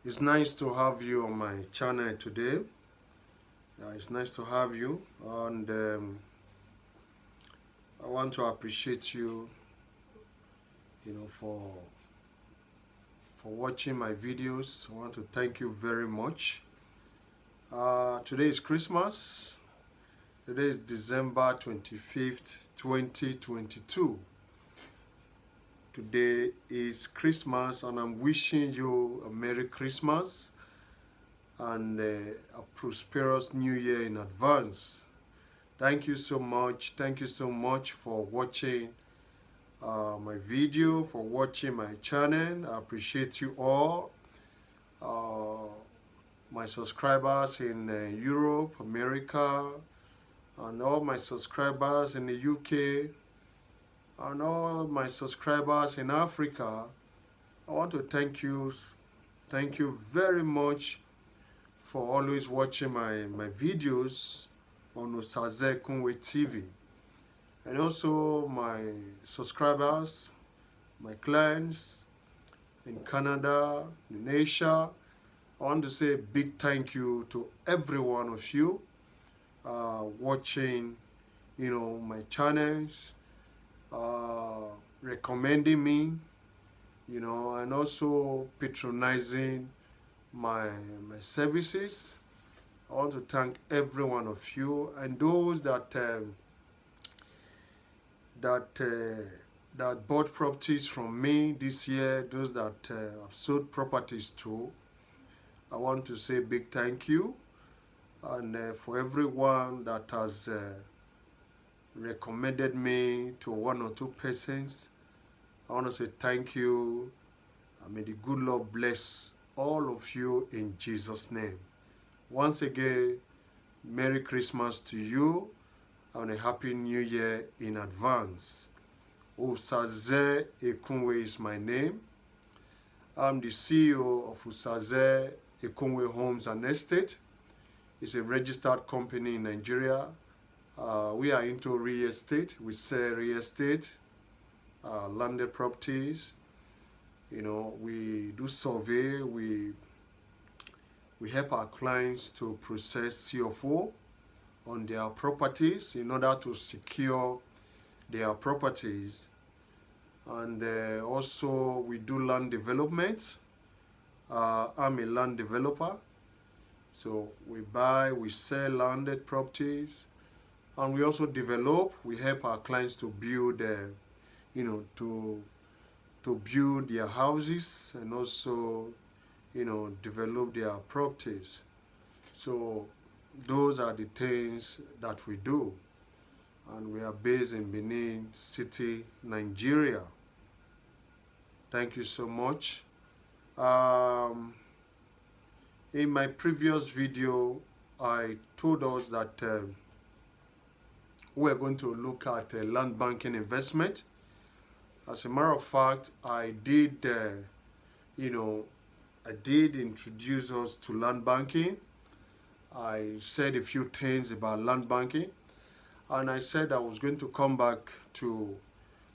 It's nice to have you on my channel today. It's nice to have you, and I want to appreciate you, for watching my videos. I want to thank you very much. Today is Christmas. Today is December 25th, 2022. Today is Christmas, and I'm wishing you a Merry Christmas and a prosperous New Year in advance. Thank you so much. Thank you so much for watching my video, for watching my channel. I appreciate you all. My subscribers in Europe, America, and all my subscribers in the UK, and all my subscribers in Africa. I want to thank you very much for always watching my videos on Osaze Ekunwe TV. And also my subscribers, my clients in Canada, in Asia. I want to say a big thank you to every one of you watching, my channels, recommending me, and also patronizing my services. I want to thank every one of you, and those that bought properties from me this year, those that have sold properties to. I want to say a big thank you, and for everyone that has recommended me to one or two persons, I want to say thank you, and may the good Lord bless all of you in Jesus' name. Once again, Merry Christmas to you and a Happy New Year in advance. Osaze Ekunwe is my name. I'm the CEO of Osaze Ekunwe Homes and Estate. It's a registered company in Nigeria. We are into real estate. We sell real estate, landed properties. We do survey. We help our clients to process CFO on their properties in order to secure their properties. And also we do land development. I'm a land developer. So we buy, we sell landed properties, and we also develop. We help our clients to build, to build their houses, and also, develop their properties. So those are the things that we do. And we are based in Benin City, Nigeria. Thank you so much. In my previous video, I told us that we're going to look at land banking investment. As a matter of fact, I did introduce us to land banking. I said a few things about land banking, and I said I was going to come back to,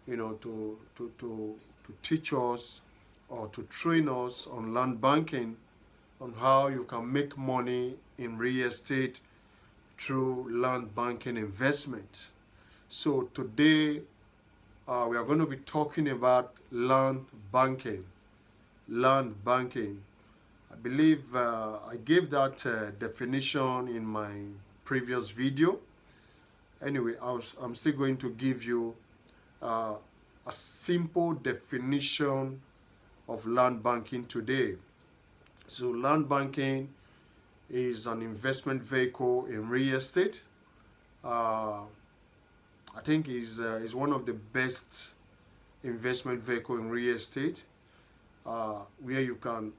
to teach us or to train us on land banking, on how you can make money in real estate through land banking investment. So today we are going to be talking about land banking. Land banking. I believe I gave that definition in my previous video. Anyway, I'm still going to give you a simple definition of land banking today. So land banking is an investment vehicle in real estate. I think is one of the best investment vehicle in real estate, where you can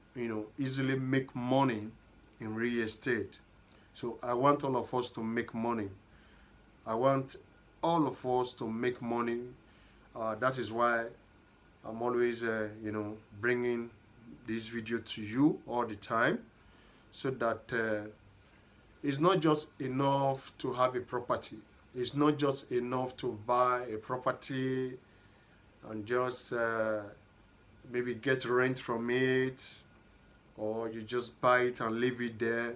easily make money in real estate. So I want all of us to make money. I want all of us to make money. That is why I'm always bringing this video to you all the time, so that it's not just enough to have a property. It's not just enough to buy a property and just maybe get rent from it, or you just buy it and leave it there.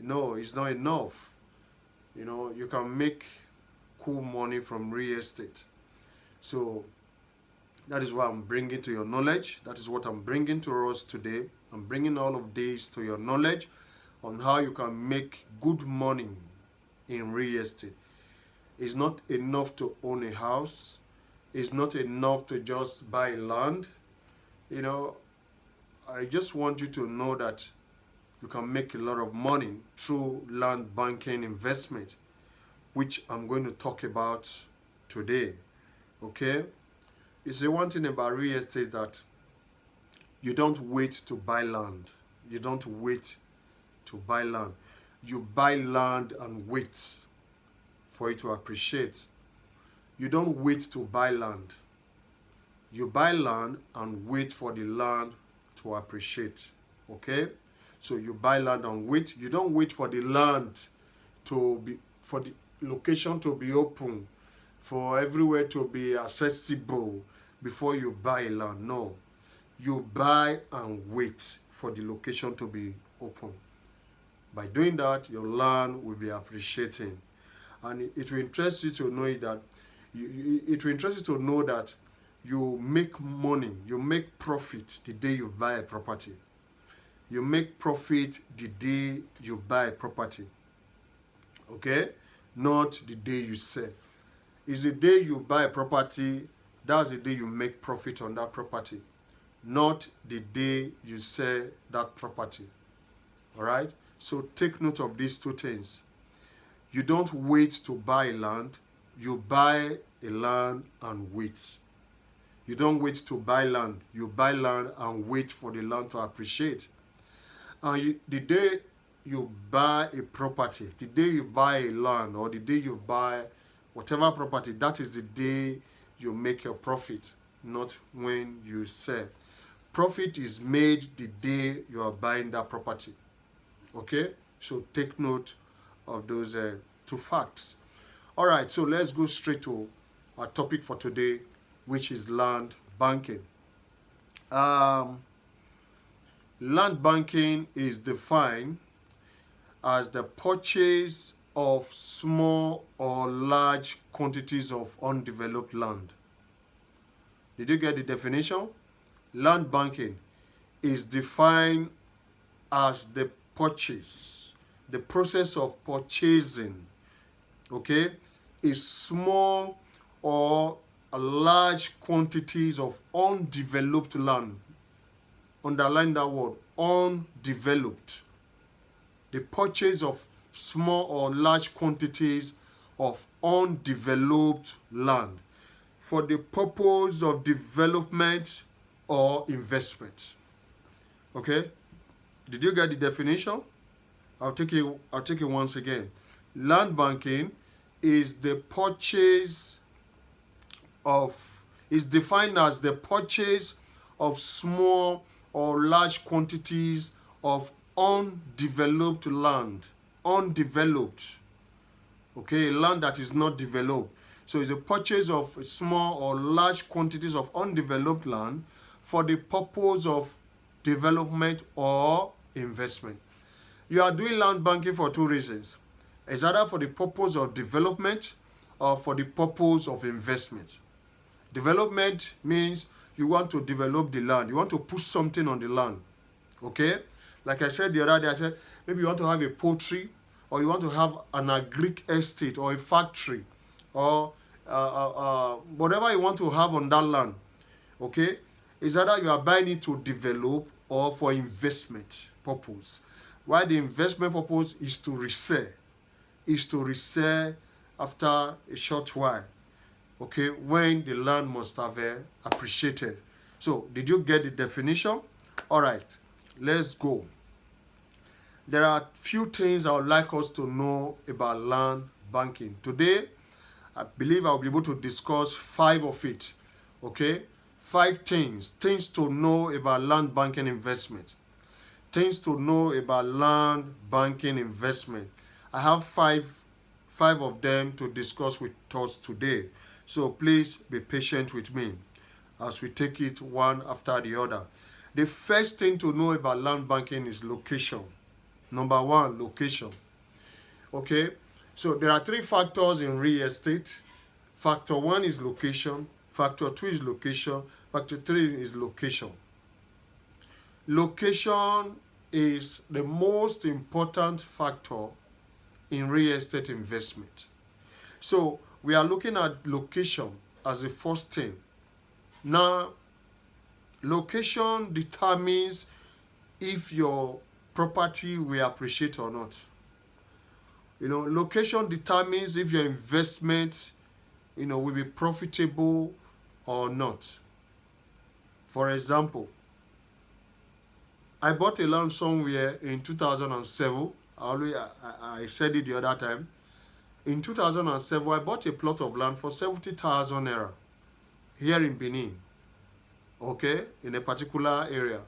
No, it's not enough. You know, you can make cool money from real estate. So that is what I'm bringing to your knowledge. That is what I'm bringing to us today. I'm bringing all of these to your knowledge on how you can make good money in real estate. It's not enough to own a house. It's not enough to just buy land. You know, I just want you to know that you can make a lot of money through land banking investment, which I'm going to talk about today. Okay? You see, one thing about real estate is that you don't wait to buy land. You don't wait to buy land. You buy land and wait for it to appreciate. You don't wait to buy land. You buy land and wait for the land to appreciate. Okay? So you buy land and wait. You don't wait for the land to be, for the location to be open, for everywhere to be accessible before you buy land. No. You buy and wait for the location to be open. By doing that, your land will be appreciating. And it will interest you to know that it will interest you to know that you make money, you make profit the day you buy a property. You make profit the day you buy a property. Okay? Not the day you sell. It's the day you buy a property, that's the day you make profit on that property. Not the day you sell that property. All right? So take note of these two things. You don't wait to buy land. You buy a land and wait. You don't wait to buy land. You buy land and wait for the land to appreciate. And the day you buy a property, the day you buy a land, or the day you buy whatever property, that is the day you make your profit, not when you sell. Profit is made the day you are buying that property. Okay? So take note of those two facts. All right, so let's go straight to our topic for today, which is land banking. Land banking is defined as the purchase of small or large quantities of undeveloped land. Did you get the definition? Land banking is defined as the purchase, the process of purchasing, okay, is small or large quantities of undeveloped land. Underline that word, undeveloped. The purchase of small or large quantities of undeveloped land for the purpose of development or investment. Okay? Did you get the definition? I'll take it once again. Land banking is the purchase of, is defined as the purchase of small or large quantities of undeveloped land. Undeveloped. Okay, land that is not developed. So it's a purchase of small or large quantities of undeveloped land for the purpose of development or investment. You are doing land banking for two reasons. It's either for the purpose of development or for the purpose of investment. Development means you want to develop the land. You want to put something on the land. Okay? Like I said the other day, I said maybe you want to have a poultry, or you want to have an agric estate or a factory, or whatever you want to have on that land. Okay? It's either you are buying it to develop or for investment purpose. While the investment purpose is to resell. Is to resell after a short while. Okay, when the land must have appreciated. So, did you get the definition? All right, let's go. There are few things I would like us to know about land banking. Today, I believe I'll be able to discuss 5 of it. Okay, 5 things to know about land banking investment. Things to know about land banking investment. I have five of them to discuss with us today. So please be patient with me as we take it one after the other. The first thing to know about land banking is location. Number one, location. Okay, so there are three factors in real estate. Factor one is location. Factor two is location. Factor three is location. Location is the most important factor in real estate investment. So we are looking at location as the first thing. Now, location determines if your property will appreciate or not. Location determines if your investment, will be profitable or not. For example, I bought a land somewhere in 2007. I said it the other time. In 2007, I bought a plot of land for 70,000 naira here in Benin. Okay, in a particular area.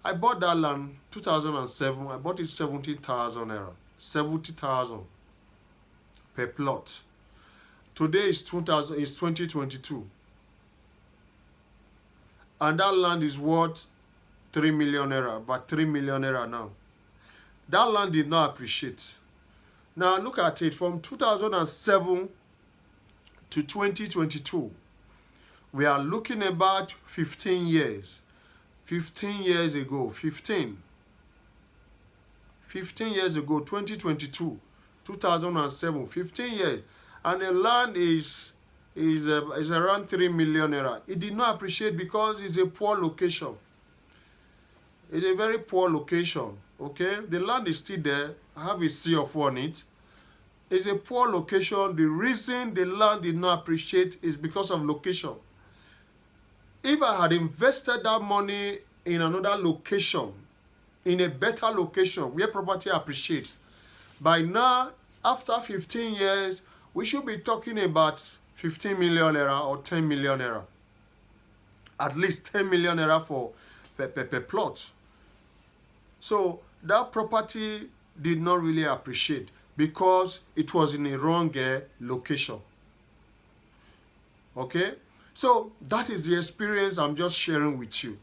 I bought that land 2007. I bought it 70,000 naira. 70,000 per plot. Today is 2022. And that land is worth 3 million naira, but 3 million naira now. That land did not appreciate. Now look at it, from 2007 to 2022, we are looking about 15 years. 15 years ago, 15 years ago, 2022, 2007, 15 years. And the land is around 3 million naira. It did not appreciate because it's a poor location. It's a very poor location, okay? The land is still there. I have a CF on it. It's a poor location. The reason the land did not appreciate is because of location. If I had invested that money in another location, in a better location where property appreciates, by now, after 15 years, we should be talking about 15 million naira or 10 million naira. At least 10 million naira for per plot. So that property did not really appreciate because it was in a wrong location. Okay? So that is the experience I'm just sharing with you.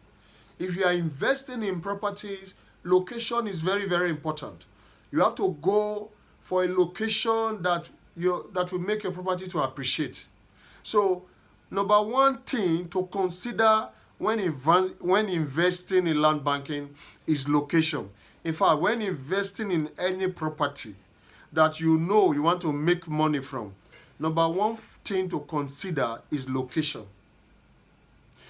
If you are investing in properties, location is very, very important. You have to go for a location that will make your property to appreciate. So number one thing to consider when investing in land banking is location. In fact, when investing in any property that you want to make money from, number one thing to consider is location.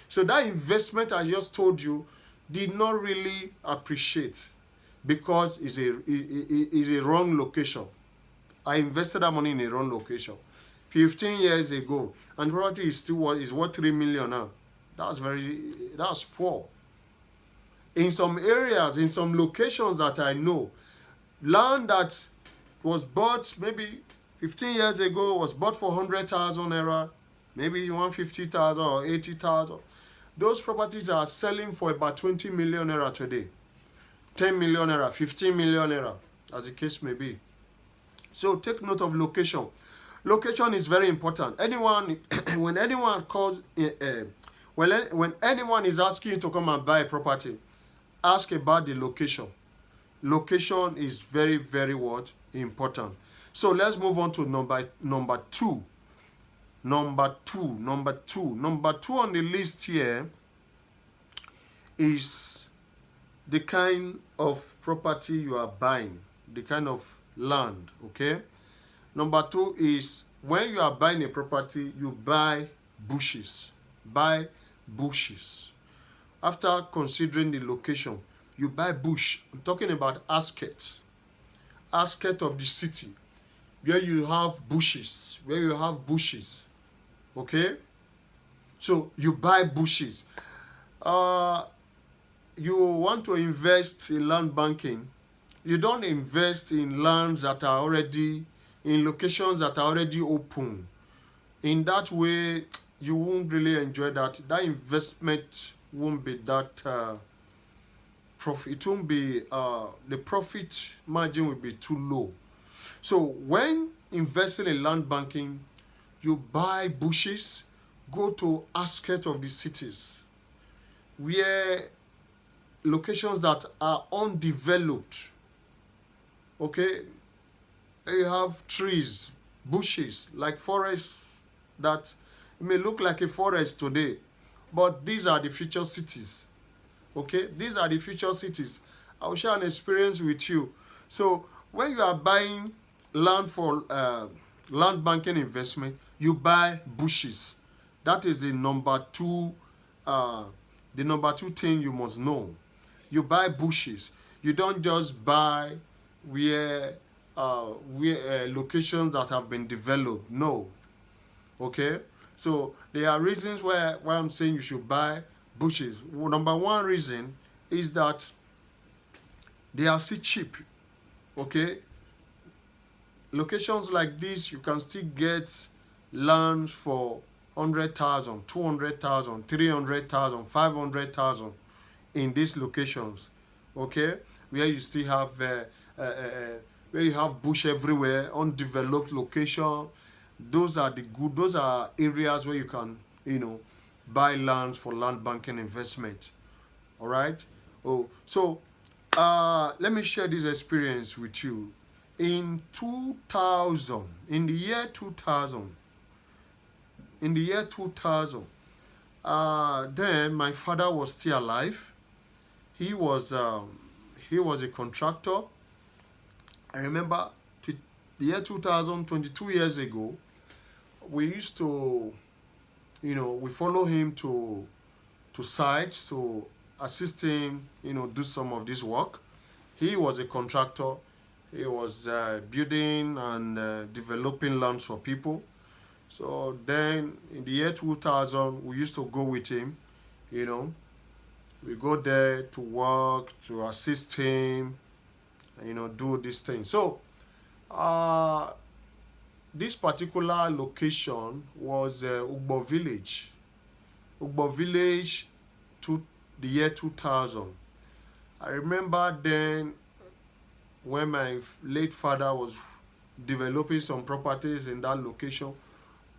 So that investment I just told you did not really appreciate because it's a wrong location. I invested that money in a wrong location 15 years ago, and the property is still worth 3 million now. That's poor. In some areas, in some locations that I know, land that was bought maybe 15 years ago was bought for 100,000 naira, maybe 150,000 or 80,000. Those properties are selling for about 20 million naira today. 10 million naira, 15 million naira, as the case may be. So take note of location. Location is very important. When anyone is asking you to come and buy a property, ask about the location. Location is very, very important. So let's move on to number two. Number two on the list here is the kind of property you are buying, the kind of land, okay? Number two is when you are buying a property, you buy bushes. Buy bushes. After considering the location, you buy bush. I'm talking about outskirts of the city, where you have bushes, okay? So you buy bushes. You want to invest in land banking, you don't invest in lands that are already in locations that are already open. In that way, you won't really enjoy that. That investment won't be that profit. It won't be the profit margin will be too low. So when investing in land banking, you buy bushes, go to outskirts of the cities where locations that are undeveloped. Okay, you have trees, bushes, like forests that may look like a forest today, but these are the future cities. Okay, these are the future cities. I'll share an experience with you. So when you are buying land for land banking investment, you buy bushes. That is uh, the number two thing you must know. You buy bushes. You don't just buy where locations that have been developed. No. Okay, so there are reasons why I'm saying you should buy bushes. Well, number one reason is that they are still cheap. Okay, locations like this you can still get land for 100,000, 200,000, 300,000, 500,000 in these locations. Okay, where you still have where you have bush everywhere, undeveloped location. Those are those are areas where you can, buy lands for land banking investment. All right. Oh, so let me share this experience with you. In 2000, in the year 2000, then my father was still alive. He was a contractor. I remember the year 2000, 22 years ago, we used to, we follow him to sites to assist him, do some of this work. He was a contractor. He was building and developing lands for people. So then in the year 2000, we used to go with him, we go there to work, to assist him, do this thing. So this particular location was Ugbo Village. Ugbo Village to the year 2000. I remember then when my late father was developing some properties in that location.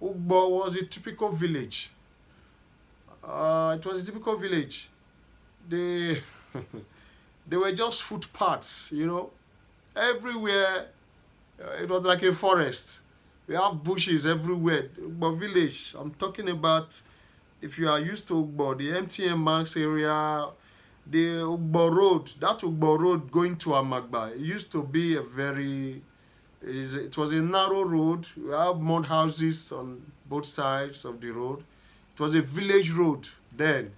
Ugbo was a typical village. It was a typical village. They they were just footpaths, everywhere. It was like a forest. We have bushes everywhere. Ugbo village, I'm talking about, if you are used to Ugbo, the MTN Max area, the Ugbo road, that Ugbo road going to Amagba, it used to be it was a narrow road. We have mud houses on both sides of the road. It was a village road then.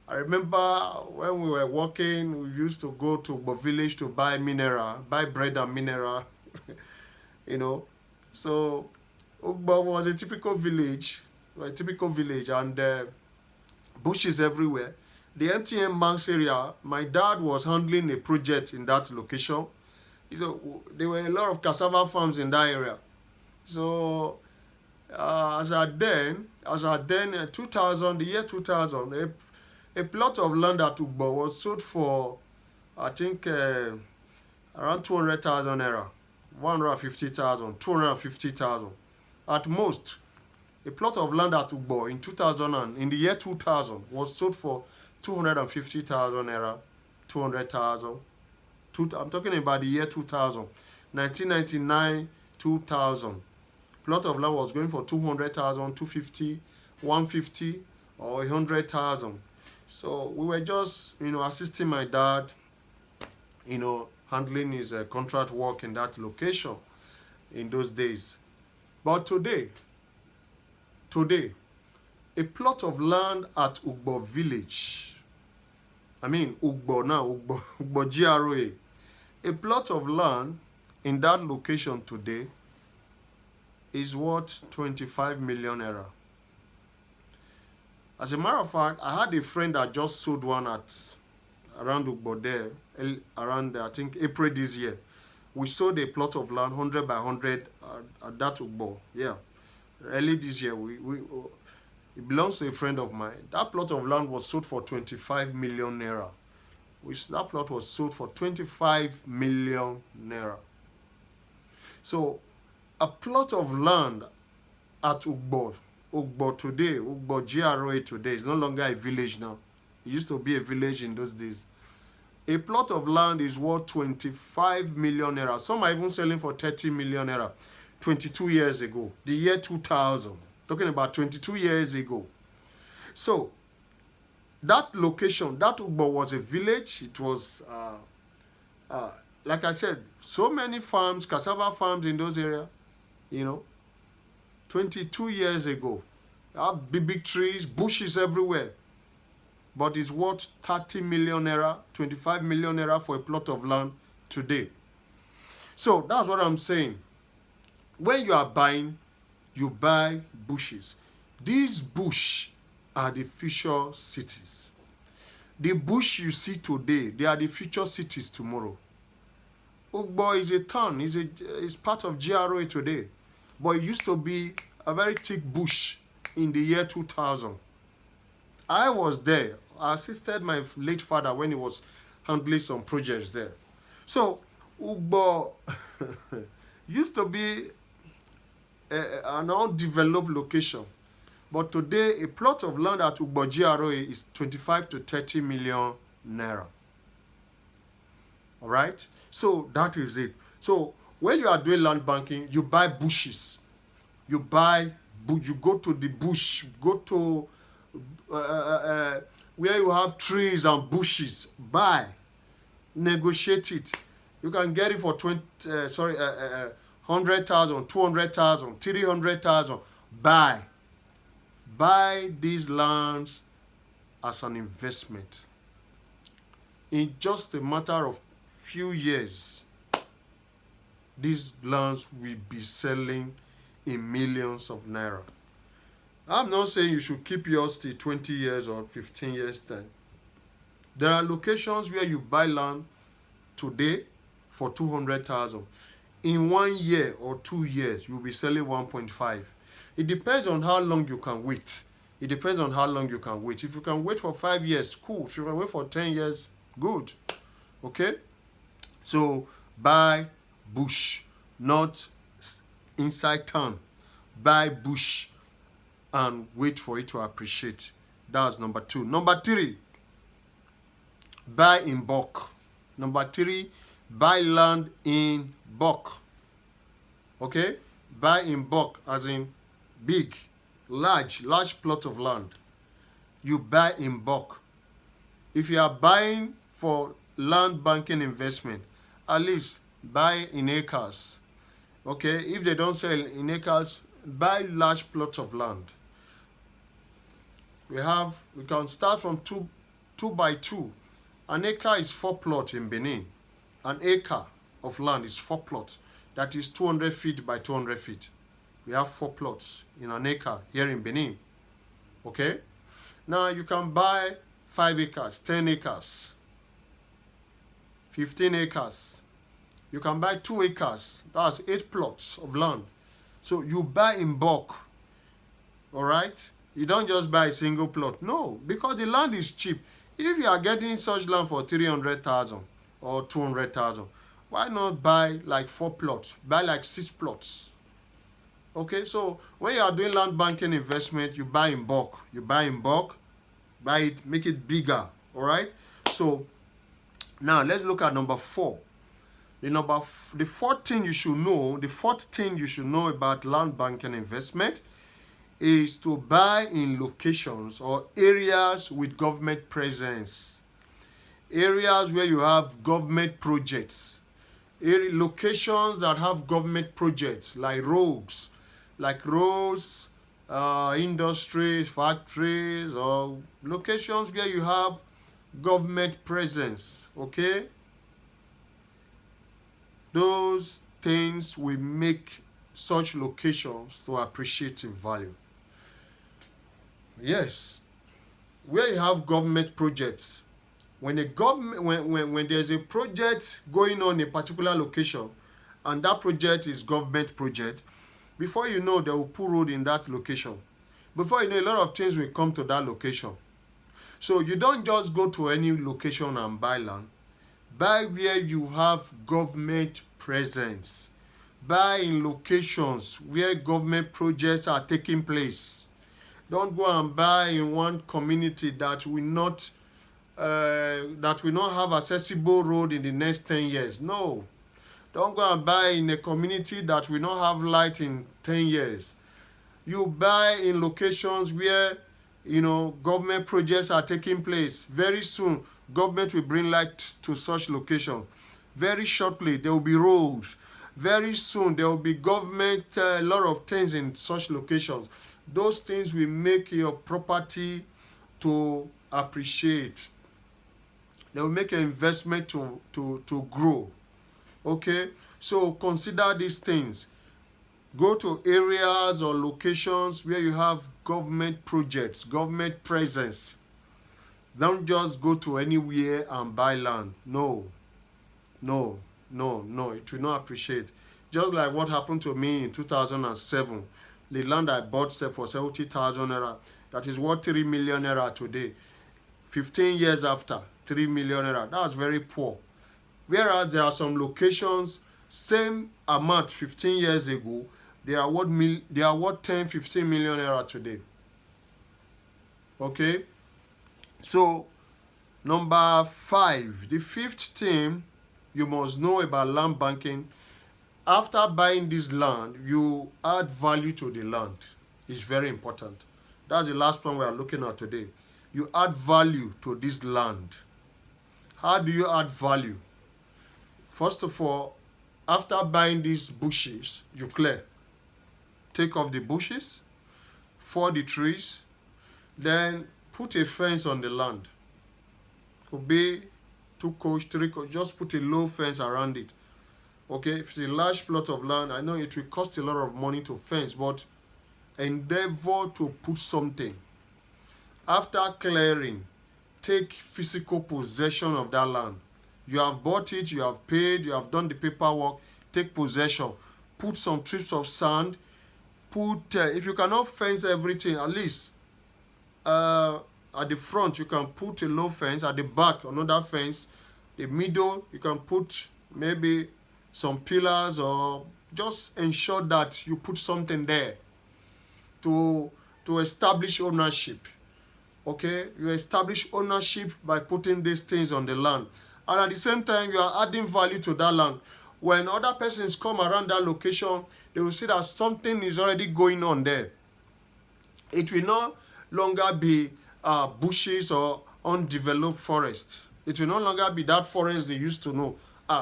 I remember when we were walking, we used to go to Ugbo village to buy bread and mineral, So Ugbo was a typical village, and bushes everywhere. The MTN Banks area, my dad was handling a project in that location. There were a lot of cassava farms in that area. So as at then, 2000, the year 2000, a plot of land at Ugbo was sold for, I think, around 200,000 naira. 150,000, 250,000 at most. A plot of land at Ugbo in 2000 and in the year 2000 was sold for 250,000 naira, 200,000. I'm talking about the year 2000, 1999, 2000. Plot of land was going for 200,000, 250, 150, or 100,000. So we were just, assisting my dad, handling his contract work in that location in those days. But today, a plot of land at Ugbo village, Ugbo now, Ugbo GRA, a plot of land in that location today is worth 25 million naira. As a matter of fact, I had a friend that just sold one around Ugbo there, around I think April this year. We sold a plot of land 100 by 100 at that Ugbo. Yeah, early this year. It belongs to a friend of mine. That plot of land was sold for 25 million naira. That plot was sold for 25 million naira. So a plot of land at Ugbo today, Ugbo GRA today, is no longer a village now. It used to be a village in those days. A plot of land is worth 25 million naira. Some are even selling for 30 million naira 22 years ago, the year 2000. Talking about 22 years ago. So, that location, that Ugbo was a village. It was, like I said, so many farms, cassava farms in those areas, 22 years ago. Big, big trees, bushes everywhere. But it's worth 30 million naira, 25 million naira for a plot of land today. So that's what I'm saying. When you are buying, you buy bushes. These bush are the future cities. The bush you see today, they are the future cities tomorrow. Ugbo is a town, is part of GRA today. But it used to be a very thick bush in the year 2000. I was there. I assisted my late father when he was handling some projects there. So, Ugbo used to be an undeveloped location. But today, a plot of land at Ugbo GRA is 25 to 30 million naira. All right? So, that is it. So, when you are doing land banking, you buy bushes. You go to the bush, go to where you have trees and bushes, buy, negotiate it. You can get it for 100,000, 200,000, 300,000. Buy these lands as an investment. In just a matter of few years, these lands will be selling in millions of naira. I'm not saying you should keep yours till 20 years or 15 years time. There are locations where you buy land today for 200,000. In 1 year or 2 years, you'll be selling 1.5. It depends on how long you can wait. If you can wait for 5 years, cool. If you can wait for 10 years, good. Okay? So, buy bush, not inside town. Buy bush and wait for it to appreciate. That's number 2. Number 3, buy in bulk. Number 3, buy land in bulk. Okay? Buy in bulk, as in big, large plot of land. You buy in bulk. If you are buying for land banking investment, at least buy in acres. Okay? If they don't sell in acres, buy large plots of land. We can start from 2 by 2. An acre is 4 plots in Benin. An acre of land is 4 plots. That is 200 feet by 200 feet. We have 4 plots in an acre here in Benin. Okay? Now you can buy 5 acres, 10 acres, 15 acres. You can buy 2 acres. That's 8 plots of land. So you buy in bulk. All right? You don't just buy a single plot. No, because the land is cheap. If you are getting such land for 300,000 or 200,000, why not buy like 4 plots? Buy like 6 plots. Okay, so when you are doing land banking investment, you buy in bulk. Buy it, make it bigger. All right? So now let's look at number 4. The fourth thing you should know about land banking investment is to buy in locations or areas with government presence. Areas where you have government projects. Locations that have government projects like roads, industries, factories, or locations where you have government presence. Okay? Those things will make such locations to appreciate in value. Yes, where you have government projects, when there's a project going on in a particular location, and that project is government project, before you know, they will put road in that location. Before you know, a lot of things will come to that location. So you don't just go to any location and buy land. Buy where you have government presence. Buy in locations where government projects are taking place. Don't go and buy in one community that will not that will not have accessible road in the next 10 years. No. Don't go and buy in a community that will not have light in 10 years. You buy in locations where, government projects are taking place. Very soon, government will bring light to such locations. Very shortly, there will be roads. Very soon, there will be government, a lot of things in such locations. Those things will make your property to appreciate. They will make an investment to grow. Okay, so consider these things. Go to areas or locations where you have government projects, government presence. Don't just go to anywhere and buy land. No, no, no, no. It will not appreciate. Just like what happened to me in 2007. The land I bought for 70,000 naira, that is worth 3 million naira today. 15 years after, 3 million naira. That's very poor. Whereas there are some locations, same amount 15 years ago, they are worth 10, 15 million naira today. Okay? So, number 5, the 5th thing you must know about land banking. After buying this land, you add value to the land. It's very important. That's the last one we are looking at today. You add value to this land. How do you add value? First of all, after buying these bushes, you clear. Take off the bushes, fall the trees, then put a fence on the land. Could be 2 coach, 3 coach, just put a low fence around it. Okay, if it's a large plot of land, I know it will cost a lot of money to fence, but endeavor to put something. After clearing, take physical possession of that land. You have bought it, you have paid, you have done the paperwork, take possession. Put some strips of sand. If you cannot fence everything, at least at the front, you can put a low fence. At the back, another fence. The middle, you can put maybe some pillars, or just ensure that you put something there to establish ownership. Okay, you establish ownership by putting these things on the land. And at the same time, you are adding value to that land. When other persons come around that location, they will see that something is already going on there. It will no longer be bushes or undeveloped forest. It will no longer be that forest they used to know.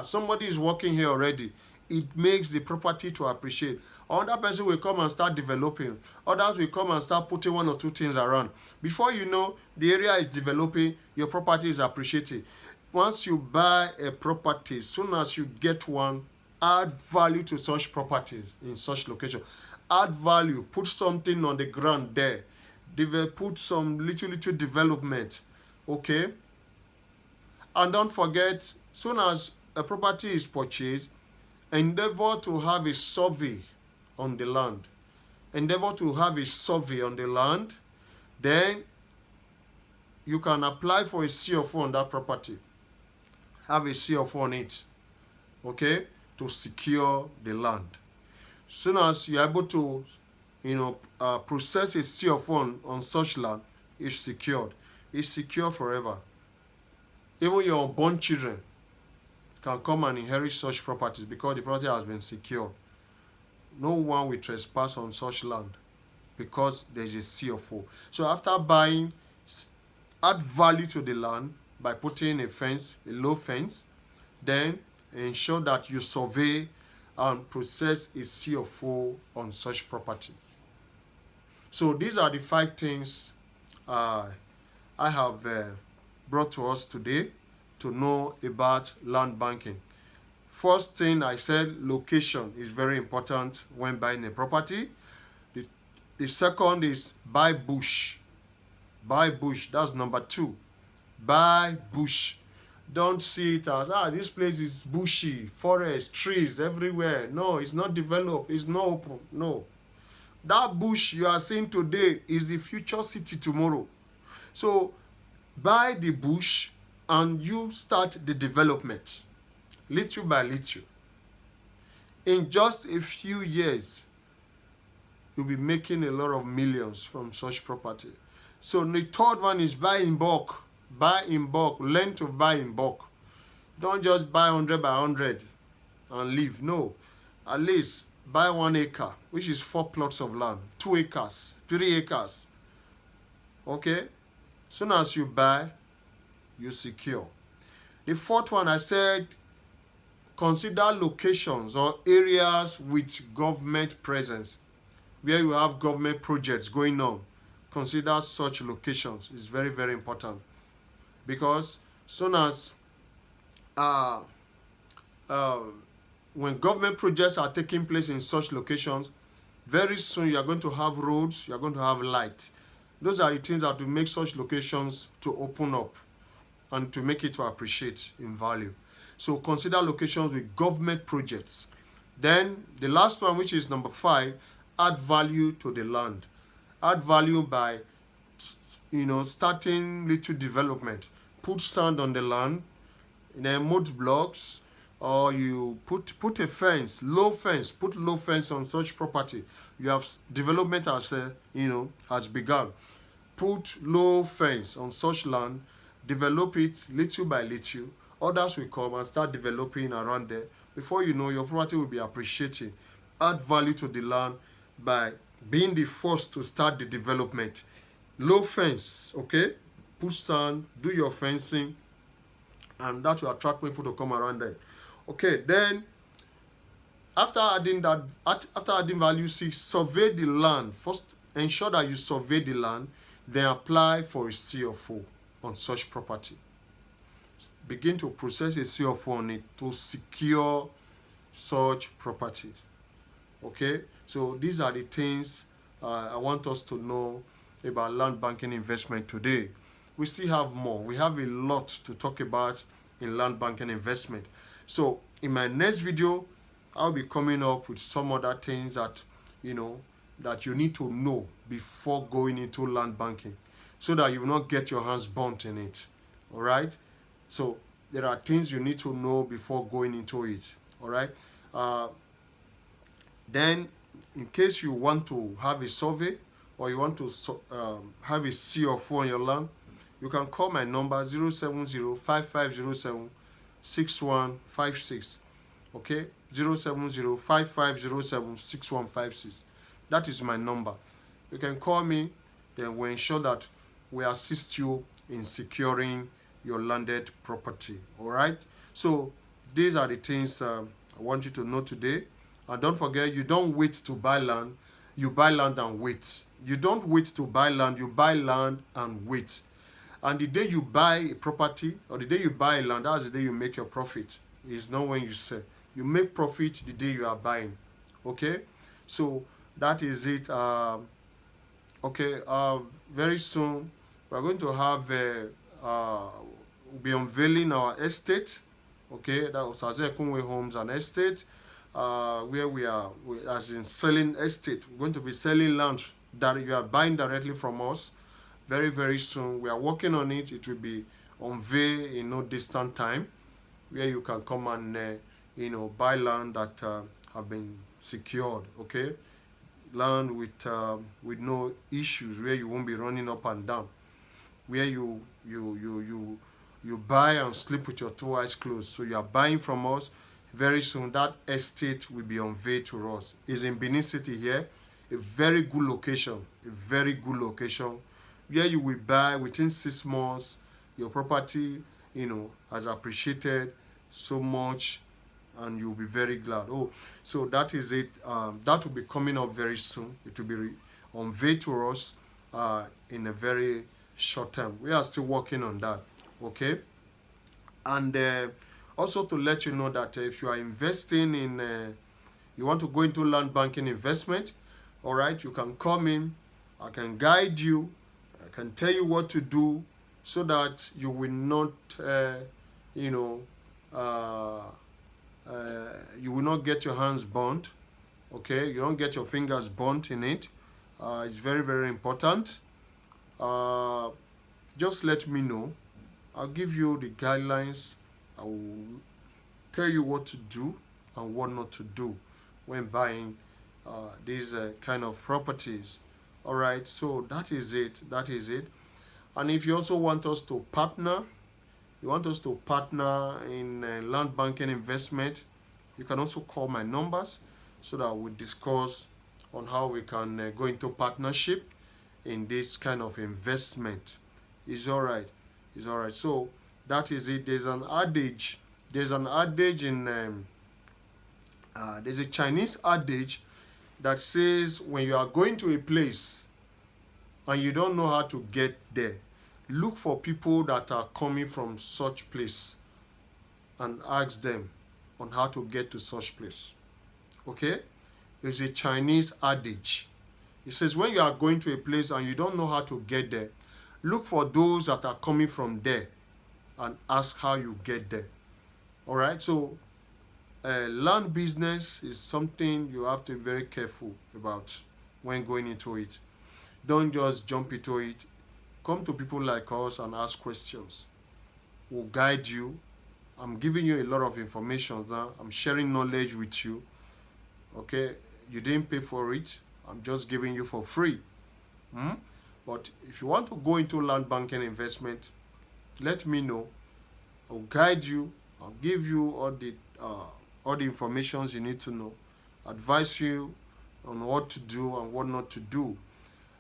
Somebody is working here already. It makes the property to appreciate. Another person will come and start developing. Others will come and start putting 1 or 2 things around. Before you know, the area is developing, your property is appreciating. Once you buy a property, as soon as you get one, add value to such properties in such location. Add value, put something on the ground there. Put some little development. Okay? And don't forget, soon as a property is purchased, endeavor to have a survey on the land. Endeavor to have a survey on the land. Then you can apply for a CFO on that property. Have a CFO on it. Okay? To secure the land. Soon as you're able to, process a CFO on such land, it's secured. It's secure forever. Even your unborn children can come and inherit such properties because the property has been secured. No one will trespass on such land because there's a CFO. So after buying, add value to the land by putting a fence, a low fence, then ensure that you survey and process a CFO on such property. So these are the 5 things I have brought to us today to know about land banking. First thing I said, location is very important when buying a property. The second is buy bush. Buy bush, that's number 2. Buy bush. Don't see it as, this place is bushy, forest, trees everywhere. No, it's not developed, it's not open. No. That bush you are seeing today is the future city tomorrow. So buy the bush and you start the development, little by little. In just a few years, you'll be making a lot of millions from such property. So the third one is buy in bulk. Buy in bulk. Learn to buy in bulk. Don't just buy 100 by 100 and leave. No. At least buy 1 acre, which is 4 plots of land. 2 acres, 3 acres. Okay? Soon as you buy, you secure. The fourth one, I said, consider locations or areas with government presence, where you have government projects going on. Consider such locations. It's very, very important, because soon as when government projects are taking place in such locations, very soon you are going to have roads, you are going to have light. Those are the things that will make such locations to open up and to make it to appreciate in value. So consider locations with government projects. Then the last one, which is number 5, add value to the land. Add value by, starting little development. Put sand on the land, mud blocks, or you put a fence, low fence. Put low fence on such property. You have development has begun. Put low fence on such land. Develop it little by little. Others will come and start developing around there. Before you know, your property will be appreciating. Add value to the land by being the first to start the development. Low fence, okay? Put sand, do your fencing, and that will attract people to come around there. Okay, then after adding value 6, survey the land. First, ensure that you survey the land, then apply for a CFO on such property. Begin to process a CFO on it to secure such properties. Okay, so these are the things I want us to know about land banking investment today. We still have more. We have a lot to talk about in land banking investment. So in my next video, I'll be coming up with some other things that that you need to know before going into land banking, so that you will not get your hands burnt in it. All right. So there are things you need to know before going into it. All right. Then, in case you want to have a survey or you want to have a CFO on your land, you can call my number 070-5507-6156. Okay, 070-5507-6156. That is my number. You can call me, then we'll ensure that we assist you in securing your landed property. All right. So these are the things I want you to know today. And don't forget, you don't wait to buy land. You buy land and wait. You don't wait to buy land. You buy land and wait. And the day you buy a property or the day you buy a land, that's the day you make your profit. It's not when you sell. You make profit the day you are buying. Okay. So that is it. Very soon we're going to have we'll be unveiling our estate. Okay, that was Osaze Ekunwe Homes and Estate, where we are, as in selling estate. We're going to be selling land that you are buying directly from us. Very, very soon. We are working on it. It will be unveiled in no distant time, where you can come and buy land that have been secured. Okay, land with no issues, where you won't be running up and down, where you buy and sleep with your 2 eyes closed. So you are buying from us. Very soon that estate will be unveiled to us. It's in Benin City here. A very good location. Where you will buy within 6 months. Your property, has appreciated so much, and you'll be very glad. So that is it. That will be coming up very soon. It will be unveiled to us in a very short time. We are still working on that. Okay. And also to let you know that if you are investing in, you want to go into land banking investment, all right, you can come in. I can guide you. I can tell you what to do, so that you will not, you will not get your hands burnt. Okay, you don't get your fingers burnt in it. It's very, very important. Just let me know. I'll give you the guidelines. I will tell you what to do and what not to do when buying these kind of properties. All right, so that is it. And if you also want us to partner, you want us to partner in land banking investment, you can also call my numbers so that we discuss on how we can go into partnership in this kind of investment. It's all right. It's all right. So that is it. There's an adage. There's an adage in there's a Chinese adage that says when you are going to a place and you don't know how to get there, look for people that are coming from such place and ask them on how to get to such place. Okay? There's a Chinese adage. It says when you are going to a place and you don't know how to get there, look for those that are coming from there and ask how you get there. All right? So land business is something you have to be very careful about when going into it. Don't just jump into it. Come to people like us and ask questions. We'll guide you. I'm giving you a lot of information now. I'm sharing knowledge with you. Okay? You didn't pay for it. I'm just giving you for free. But if you want to go into land banking investment, let me know. I'll guide you. I'll give you all the information you need to know. Advise you on what to do and what not to do.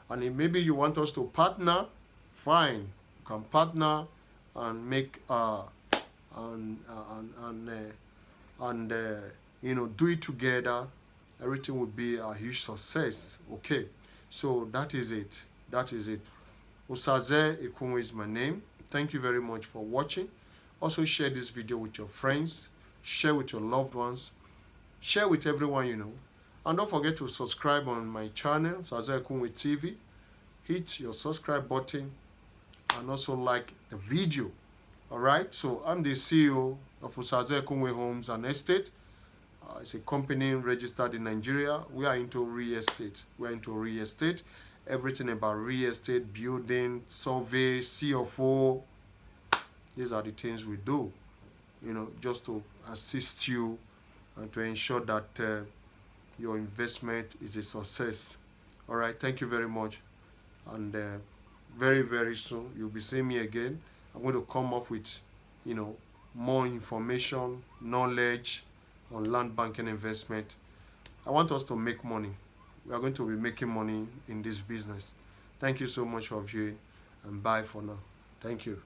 And if maybe you want us to partner, fine. You can partner and make do it together. Everything would be a huge success. Okay, so that is it. That is it. Osaze Ekunwe is my name. Thank you very much for watching. Also share this video with your friends, share with your loved ones, share with everyone you know. And don't forget to subscribe on my channel, Osaze Ekunwe TV. Hit your subscribe button and also like the video. Alright, so I'm the CEO of Osaze Ekunwe Homes and Estate. It's a company registered in Nigeria. We are into real estate. We're into real estate. Everything about real estate, building, survey, CFO. These are the things we do, just to assist you and to ensure that your investment is a success. All right, thank you very much. And very, very soon, you'll be seeing me again. I'm going to come up with, more information, knowledge on land banking investment. I want us to make money. We are going to be making money in this business. Thank you so much for viewing, and bye for now. Thank you.